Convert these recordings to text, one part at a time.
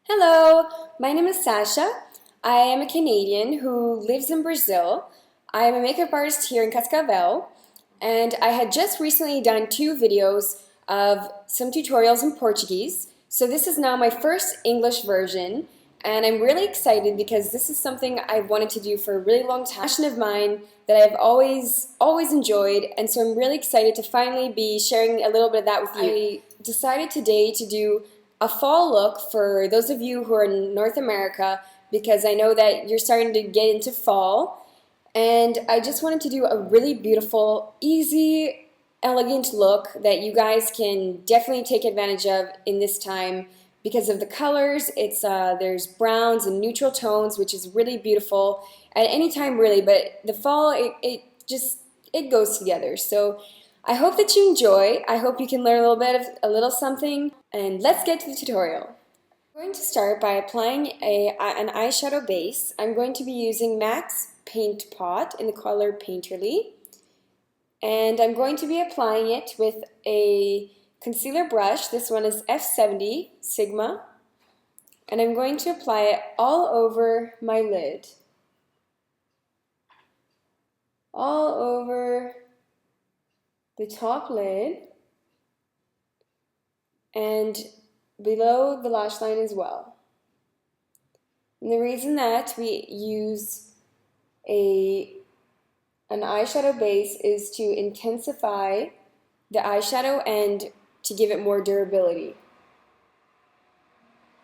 Hello, my name is Sasha. I am a Canadian who lives in Brazil. I am a makeup artist here in Cascavel, and I had just recently done 2 videos of some tutorials in Portuguese. So this is now my first English version, and I'm really excited because this is something I've wanted to do for a really long time. A passion of mine that I've always enjoyed, and so I'm really excited to finally be sharing a little bit of that with you. I decided today to do a fall look for those of you who are in North America because I know that you're starting to get into fall, and I just wanted to do a really beautiful, easy, elegant look that you guys can definitely take advantage of in this time because of the colors. There's browns and neutral tones, which is really beautiful at any time really, but the fall it goes together. So I hope that you enjoy. I hope you can learn a little something, and let's get to the tutorial. I'm going to start by applying an eyeshadow base. I'm going to be using MAC's Paint Pot in the color Painterly, and I'm going to be applying it with a concealer brush. This one is F70 Sigma, and I'm going to apply it all over my lid. All over the top lid and below the lash line as well. And the reason that we use an eyeshadow base is to intensify the eyeshadow and to give it more durability.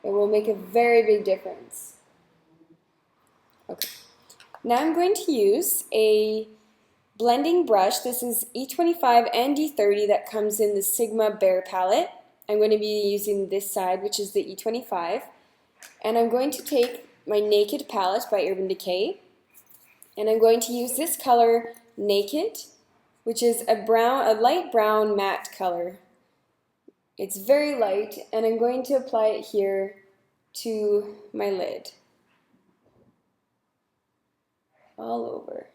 It will make a very big difference. Okay. Now I'm going to use a blending brush. This is E25 and E30 that comes in the Sigma Bear palette. I'm going to be using this side, which is the E25. And I'm going to take my Naked palette by Urban Decay. And I'm going to use this color, Naked, which is a light brown matte color. It's very light, and I'm going to apply it here to my lid. All over.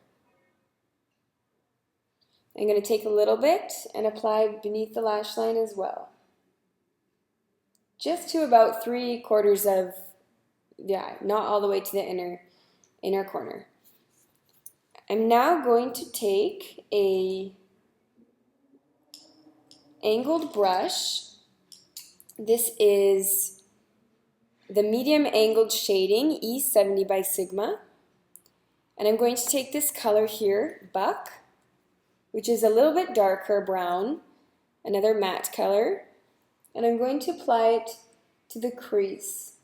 I'm going to take a little bit and apply beneath the lash line as well. Just to about 3/4 of, not all the way to the inner corner. I'm now going to take a angled brush. This is the medium angled shading E70 by Sigma. And I'm going to take this color here, Buck, which is a little bit darker brown, another matte color, and I'm going to apply it to the crease.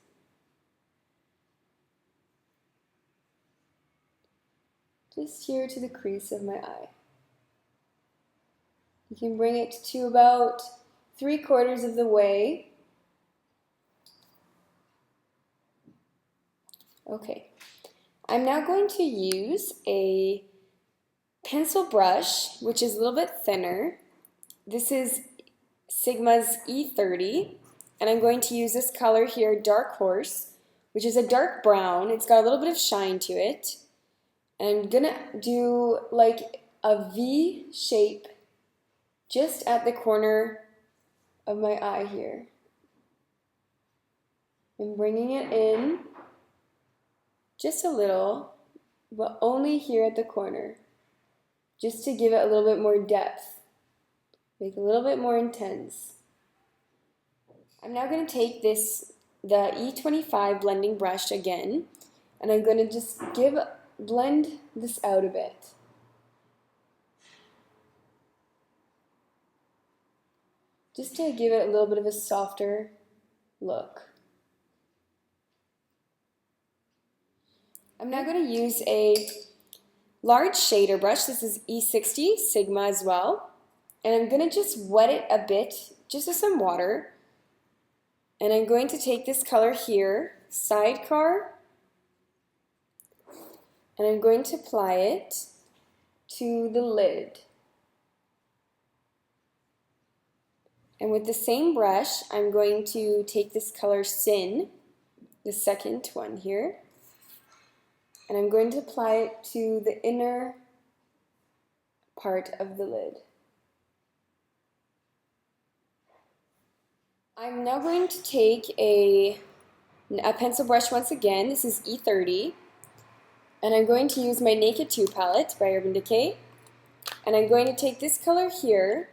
Just here to the crease of my eye. You can bring it to about 3/4 of the way. Okay. I'm now going to use a pencil brush, which is a little bit thinner. This is Sigma's E30, and I'm going to use this color here, Dark Horse, which is a dark brown. It's got a little bit of shine to it. And I'm gonna do like a V shape just at the corner of my eye here. I'm bringing it in just a little, but only here at the corner, just to give it a little bit more depth, make it a little bit more intense. I'm now going to take the E25 blending brush again, and I'm going to just blend this out a bit. Just to give it a little bit of a softer look. I'm now going to use a large shader brush. This is E60 Sigma as well. And I'm going to just wet it a bit, just with some water. And I'm going to take this color here, Sidecar, and I'm going to apply it to the lid. And with the same brush, I'm going to take this color Sin, the second one here, and I'm going to apply it to the inner part of the lid. I'm now going to take a a pencil brush once again. This is E30. And I'm going to use my Naked 2 palette by Urban Decay. And I'm going to take this color here,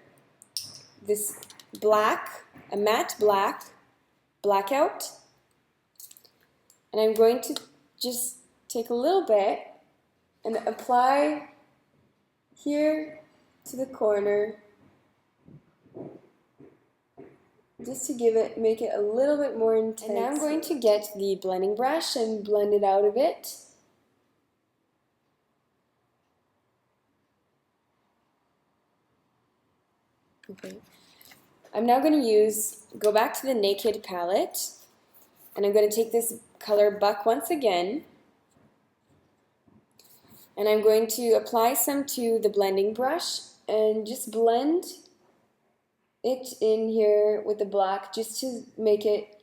this black, a matte black, blackout. And I'm going to just take a little bit and apply here to the corner, just to make it a little bit more intense. And now I'm going to get the blending brush and blend it out a bit. Okay. I'm now going to go back to the Naked palette, and I'm going to take this color Buck once again, and I'm going to apply some to the blending brush and just blend it in here with the black just to make it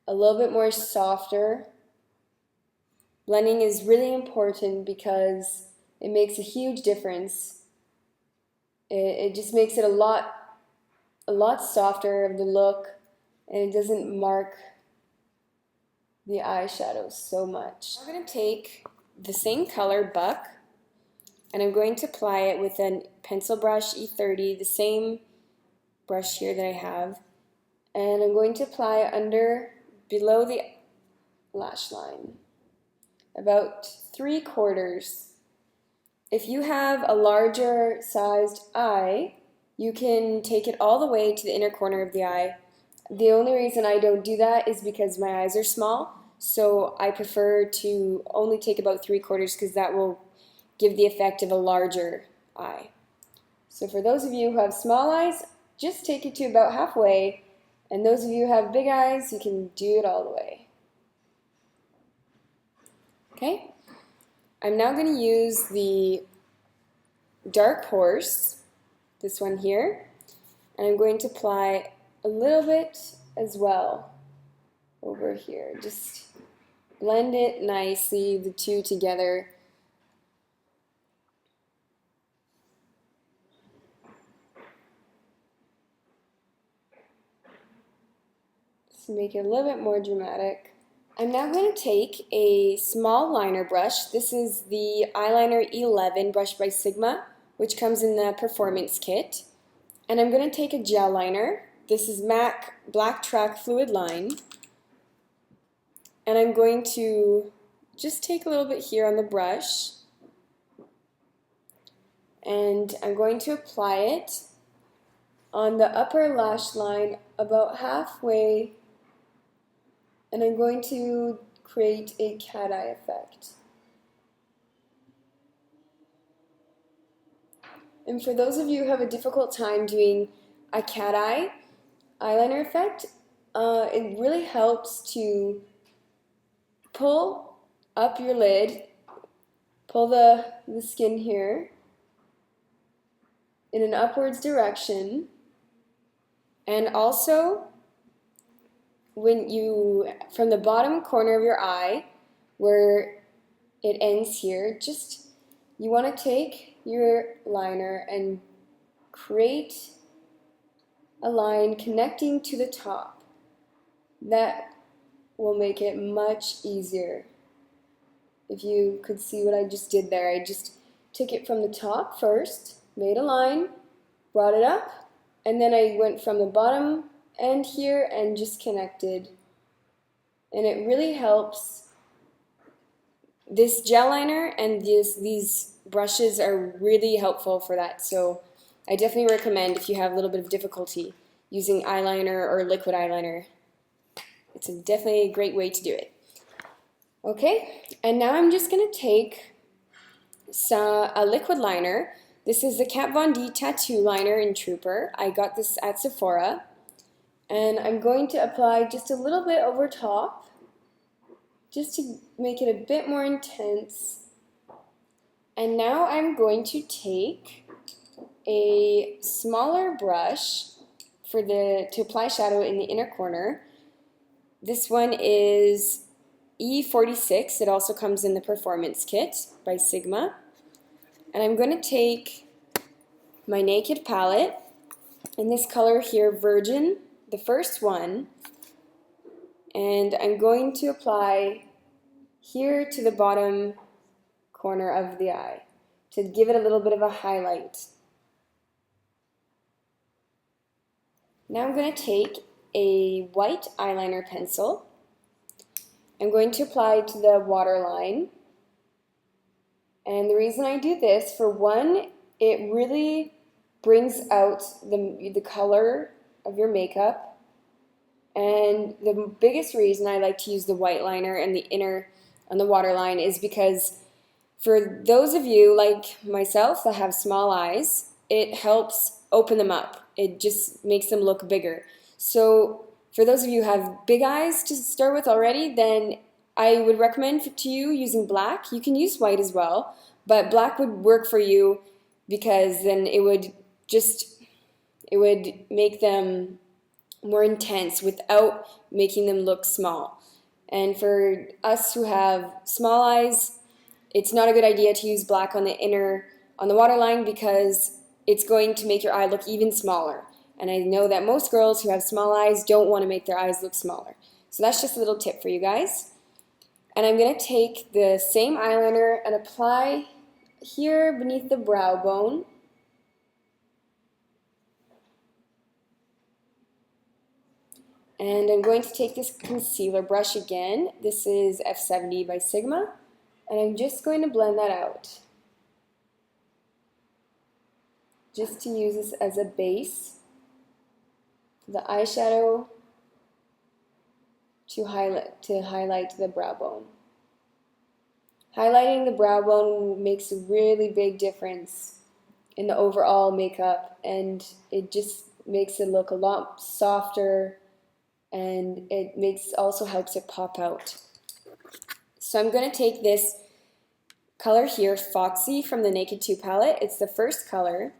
a little bit more softer. Blending is really important because it makes a huge difference. It just makes it a lot softer of the look, and it doesn't mark the eyeshadow so much. I'm going to take the same color, Buck, and I'm going to apply it with a pencil brush E30, the same brush here that I have, and I'm going to apply it below the lash line, about 3/4. If you have a larger sized eye, you can take it all the way to the inner corner of the eye. The only reason I don't do that is because my eyes are small, so I prefer to only take about 3/4 because that will give the effect of a larger eye. So for those of you who have small eyes, just take it to about halfway, and those of you who have big eyes, you can do it all the way. Okay? I'm now going to use the Dark Horse, this one here, and I'm going to apply a little bit as well over here. Just blend it nicely, the two together. Just make it a little bit more dramatic. I'm now going to take a small liner brush. This is the Eyeliner 11 brush by Sigma, which comes in the Performance Kit. And I'm going to take a gel liner. This is MAC Black Track Fluid Line. And I'm going to just take a little bit here on the brush. And I'm going to apply it on the upper lash line about halfway. And I'm going to create a cat eye effect. And for those of you who have a difficult time doing a cat eye eyeliner effect, it really helps to pull up your lid, pull the skin here in an upwards direction, and also from the bottom corner of your eye where it ends here, you want to take your liner and create a line connecting to the top. That will make it much easier. If you could see what I just did there, I just took it from the top first, made a line, brought it up, and then I went from the bottom end here and just connected. And it really helps. This gel liner and these brushes are really helpful for that. So I definitely recommend, if you have a little bit of difficulty using eyeliner or liquid eyeliner, it's definitely a great way to do it. Okay, and now I'm just going to take a liquid liner. This is the Kat Von D Tattoo Liner in Trooper. I got this at Sephora. And I'm going to apply just a little bit over top, just to make it a bit more intense. And now I'm going to take a smaller brush to apply shadow in the inner corner. This one is E46. It also comes in the Performance Kit by Sigma. And I'm going to take my Naked palette in this color here, Virgin, the first one, And I'm going to apply here to the bottom corner of the eye to give it a little bit of a highlight. Now I'm going to take a white eyeliner pencil. I'm going to apply to the waterline. And the reason I do this, for one, it really brings out the color of your makeup. And the biggest reason I like to use the white liner and the inner on the waterline is because for those of you like myself that have small eyes, it helps open them up. It just makes them look bigger. So for those of you who have big eyes to start with already, then I would recommend to you using black. You can use white as well, but black would work for you because then it would make them more intense without making them look small. And for us who have small eyes, it's not a good idea to use black on the waterline because it's going to make your eye look even smaller. And I know that most girls who have small eyes don't want to make their eyes look smaller. So that's just a little tip for you guys. And I'm going to take the same eyeliner and apply here beneath the brow bone. And I'm going to take this concealer brush again. This is F70 by Sigma. And I'm just going to blend that out. Just to use this as a base. The eyeshadow to highlight the brow bone. Highlighting the brow bone makes a really big difference in the overall makeup, and it just makes it look a lot softer, and it also helps it pop out. So I'm going to take this color here, Foxy, from the Naked 2 palette. It's the first color.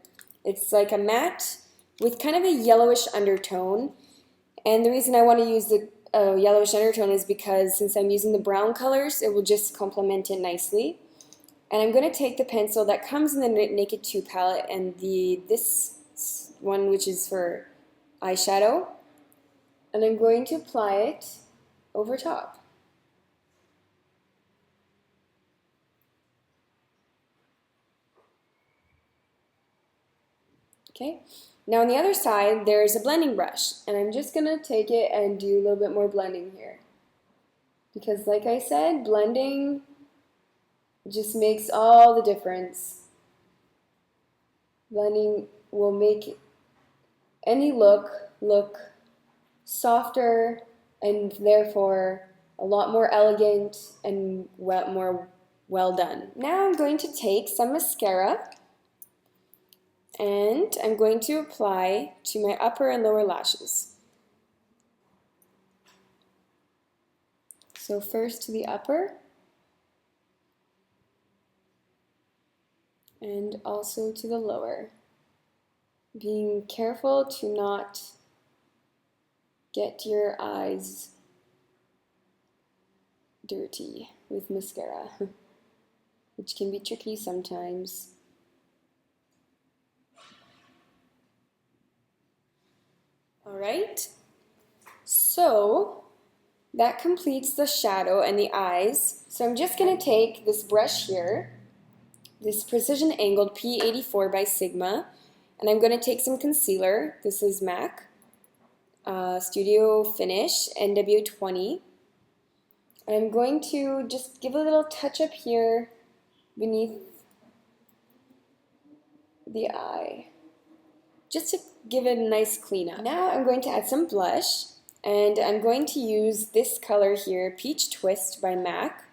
It's like a matte with kind of a yellowish undertone. And the reason I want to use the yellowish undertone is because since I'm using the brown colors, it will just complement it nicely. And I'm going to take the pencil that comes in the Naked 2 palette and this one, which is for eyeshadow, and I'm going to apply it over top. Okay, now on the other side there's a blending brush, and I'm just going to take it and do a little bit more blending here. Because like I said, blending just makes all the difference. Blending will make any look softer and therefore a lot more elegant and more well done. Now I'm going to take some mascara and I'm going to apply to my upper and lower lashes. So first to the upper and also to the lower. Being careful to not get your eyes dirty with mascara, which can be tricky sometimes. Alright, so that completes the shadow and the eyes. So I'm just going to take this brush here, this Precision Angled P84 by Sigma, and I'm going to take some concealer. This is MAC Studio Finish NW20. And I'm going to just give a little touch up here beneath the eye, just to give it a nice cleanup. Now I'm going to add some blush, and I'm going to use this color here, Peach Twist by MAC.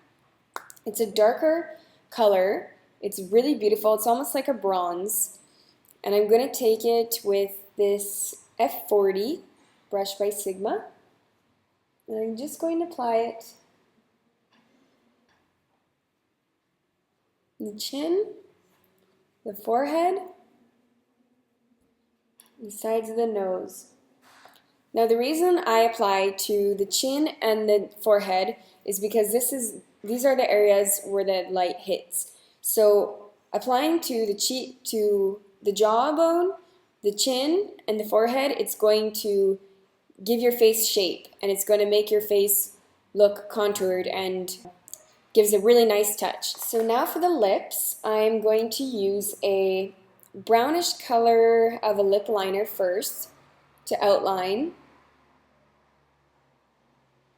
It's a darker color. It's really beautiful. It's almost like a bronze. And I'm going to take it with this F40 brush by Sigma. And I'm just going to apply it on the chin, the forehead, the sides of the nose. Now the reason I apply to the chin and the forehead is because these are the areas where the light hits. So applying to the jawbone, the chin, and the forehead, it's going to give your face shape, and it's going to make your face look contoured and gives a really nice touch. So now for the lips, I'm going to use a brownish color of a lip liner first to outline.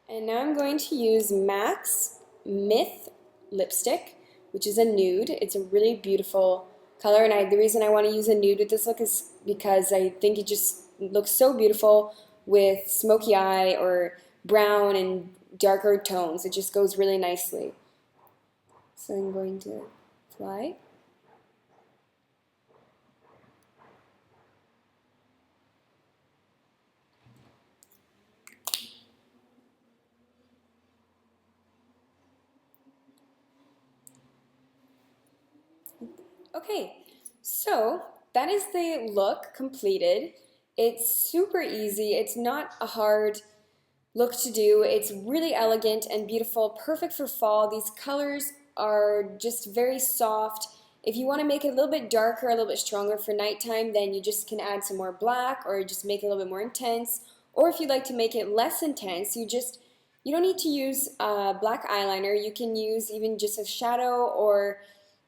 And now I'm going to use MAC's Myth lipstick, which is a nude. It's a really beautiful color, and the reason I want to use a nude with this look is because I think it just looks so beautiful with smoky eye or brown and darker tones. It just goes really nicely. So I'm going to apply. Okay, so that is the look completed. It's super easy. It's not a hard look to do. It's really elegant and beautiful, perfect for fall. These colors are just very soft. If you want to make it a little bit darker, a little bit stronger for nighttime, then you just can add some more black or just make it a little bit more intense. Or if you'd like to make it less intense, you don't need to use black eyeliner. You can use even just a shadow or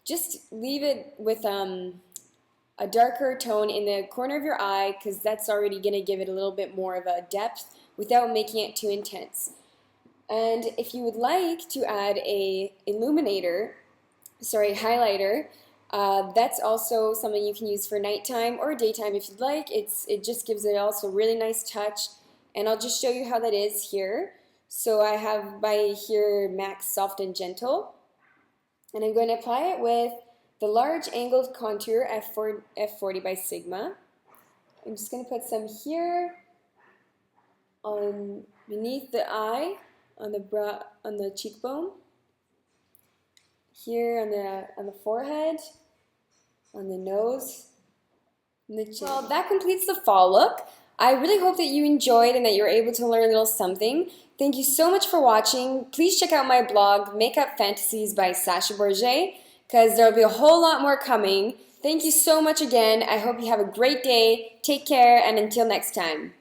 just leave it with a darker tone in the corner of your eye, because that's already going to give it a little bit more of a depth without making it too intense. And if you would like to add a highlighter, that's also something you can use for nighttime or daytime if you'd like. It just gives it also a really nice touch, and I'll just show you how that is here. So I have by here MAC's Soft and Gentle, and I'm going to apply it with the large angled contour F40 by Sigma. I'm just going to put some here on beneath the eye, on the cheekbone, here on the forehead, on the nose, and the chin. Well, that completes the fall look. I really hope that you enjoyed and that you were able to learn a little something. Thank you so much for watching. Please check out my blog, Up Fantasies by Sasha Bourget, because there will be a whole lot more coming. Thank you so much again. I hope you have a great day. Take care, and until next time.